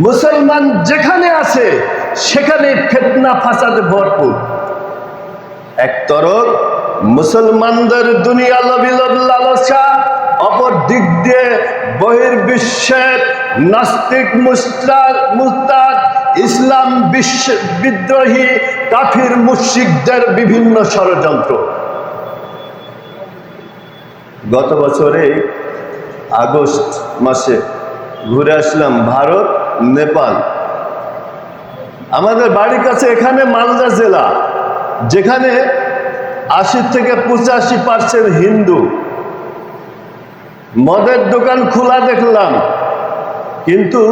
মুসলমান যেখানে আছে সেখানে ফিতনা ফাসাদে ভরপুর। একতরফ মুসলমানদের দুনিয়া লালসা, অপর দিক দিয়ে বহির্বিশ্বের নাস্তিক মুরতাদ ইসলাম বিদ্রোহী কাফির মুশরিকদের বিভিন্ন ষড়যন্ত্র। গত বছরে আগস্ট মাসে ঘুরে আসলাম ভারত, নেপাল। আমাদের বাড়ির কাছে এখানে মালদা জেলা, যেখানে ৮০ থেকে ৮৫% হিন্দু। মদের দোকান খোলা দেখলাম, কিন্তু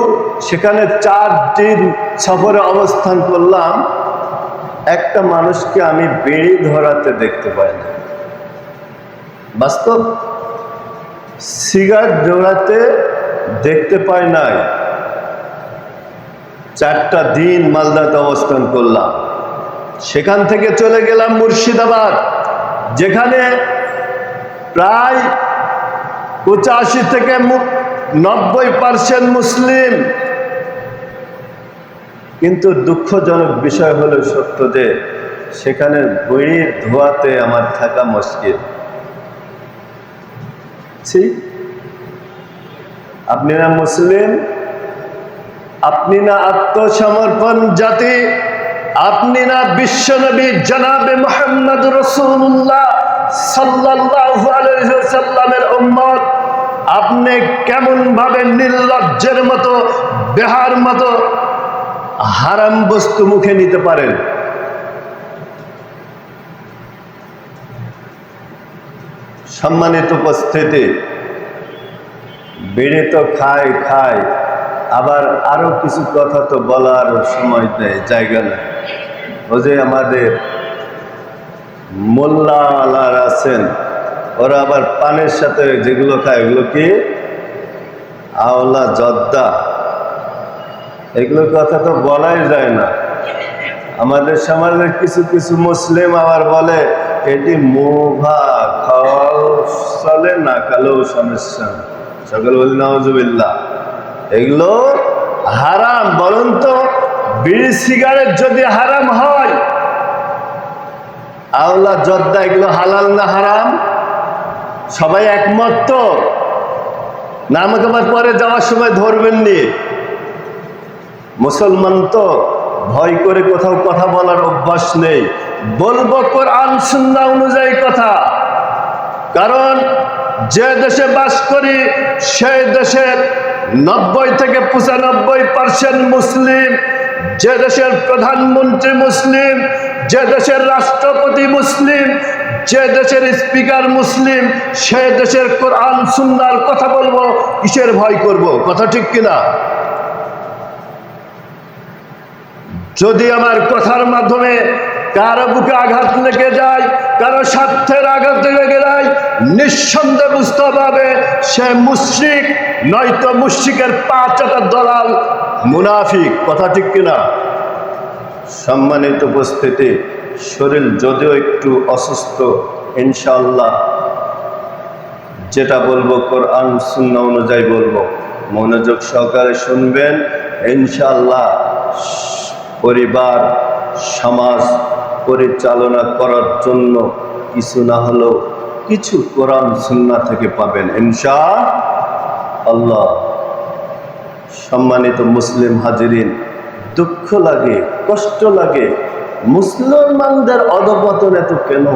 সেখানে ৪ দিন সফরে অবস্থান করলাম, একটা মানুষকে আমি বিড়ি ধরাতে দেখতে পাই না। বাস্তব, সিগারেট ধরাতে দেখতে পাই নাই। ৪টা দিন মালদাতে অবস্থান করলাম। সেখান থেকে চলে গেলাম মুর্শিদাবাদ, যেখানে প্রায় ৮৫ থেকে ৯০% মুসলিম। কিন্তু দুঃখজনক বিষয় হলো সত্য যে সেখানে বিড়ির ধোঁয়াতে আমার থাকা মুশকিল। আপনি না মুসলিম, আপনি না আত্মসমর্পণ জাতি, আপনি না বিশ্বনবী জনাবে মুহাম্মদ রাসূলুল্লাহ সাল্লাল্লাহু আলাইহি ওয়াসাল্লামের উম্মত। আপনি কেমন ভাবে নির্লজ্জের মতো, বেহার মতো হারাম বস্তু মুখে নিতে পারেন? সম্মানিত উপস্থিতি, বিড়ি তো খায়, আবার আরো কিছু কথা তো বলার সময় নেই, জায়গা নেই। ও যে আমাদের মোল্লা আলার আছেন, ওরা আবার পানের সাথে যেগুলো খায়, এগুলো কি আওলা, জর্দা, এগুলোর কথা তো বলাই যায় না। আমাদের সমাজের কিছু কিছু মুসলিম আবার বলে এটি মুভা, খাওয়াও চলে, না খালেও সমস্যা। সকল বলি নাউজুবিল্লাহ। এগুলো হারাম। বলুন তো, বিড়ি সিগারেট যদি হারাম হয়, আওলা, জর্দা এগুলো হালাল না হারাম? সবাই একমত তো? না আমাকে আবার পরে যাওয়ার সময় ধরবেন নি? মুসলমান তো ভয় করে কোথাও কথা বলার অভ্যাস নেই। বলবো কোরআন সুন্নাহ অনুযায়ী কথা। কারণ যে দেশে বাস করি সেই দেশের ৯০ থেকে ৯৫% মুসলিম। যে দেশের প্রধানমন্ত্রী মুসলিম, যে দেশের রাষ্ট্রপতি মুসলিম, যে দেশের স্পিকার মুসলিম, সে দেশের কোরআন সুন্নাহর কথা বলবো, কিসের ভয় করব? কথা ঠিক কিনা? যদি আমার কথার মাধ্যমে কারো বুকে আঘাত লেগে যায়, কারো স্বার্থের আঘাত লেগে যায়, নিঃসন্দেহে বুঝতে হবে সে মুশরিক, নয়তো মুশরিকের ৫টা দলাল, মুনাফিক। কথা ঠিক কিনা? সম্মানিত উপস্থিতি, শরীর যদিও একটু অসুস্থ, ইনশাআল্লাহ যেটা বলবো কোরআন সুন্নাহ অনুযায়ী বলবো, মনোযোগ সহকারে শুনবেন। ইনশাআল্লাহ পরিবার, সমাজ পরিচালনা করার জন্য কিছু না হলেও কিছু কোরআন সুন্নাহ থেকে পাবেন ইনশাআল্লাহ। সম্মানিত মুসলিম হাজিরিন, দুঃখ লাগে, কষ্ট লাগে, মুসলমানদের অধঃপতন এত কেন?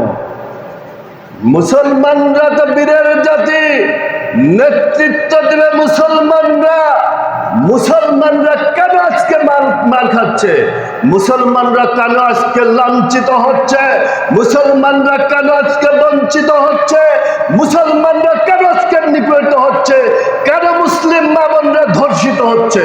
মুসলমানরা তো বীরের জাতি, নেতৃত্ব দেবে মুসলমানরা। মুসলমানরা কেন আজকে মার খাচ্ছে? মুসলমানরা কেন আজকে লাঞ্ছিত হচ্ছে? মুসলমানরা কেন আজকে বঞ্চিত হচ্ছে? মুসলমানরা কেন আজকে নিপীড়িত হচ্ছে? কেন মুসলিম মা বোনরা ধর্ষিত হচ্ছে?